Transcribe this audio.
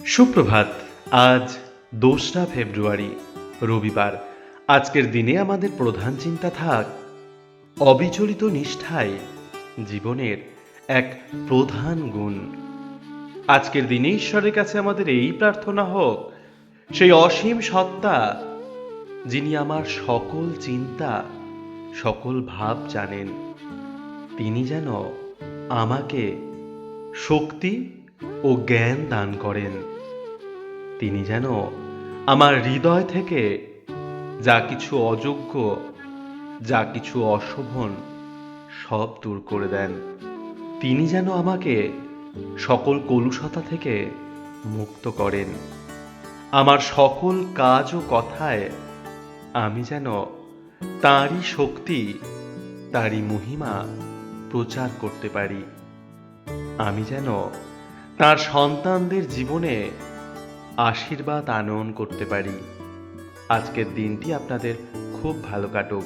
সুপ্রভাত। আজ ২রা ফেব্রুয়ারি, রবিবার। আজকের দিনে আমাদের প্রধান চিন্তা থাক অবিচলিত নিষ্ঠাই জীবনের এক প্রধান গুণ। আজকের দিনে ঈশ্বরের কাছে আমাদের এই প্রার্থনা হোক, সেই অসীম সত্তা যিনি আমার সকল চিন্তা, সকল ভাব জানেন, তিনি যেন আমাকে শক্তি ও জ্ঞান দান করেন। তিনি যেন আমার হৃদয় থেকে যা কিছু অযোগ্য, যা কিছু অশোভন সব দূর করে দেন। তিনি যেন আমাকে সকল কলুষতা থেকে মুক্ত করেন। আমার সকল কাজ ও কথায় আমি যেন তাঁরই শক্তি, তাঁরই মহিমা প্রচার করতে পারি। আমি যেন তাঁর সন্তানদের জীবনে আশীর্বাদ আনয়ন করতে পারি। আজকের দিনটি আপনাদের খুব ভালো কাটুক।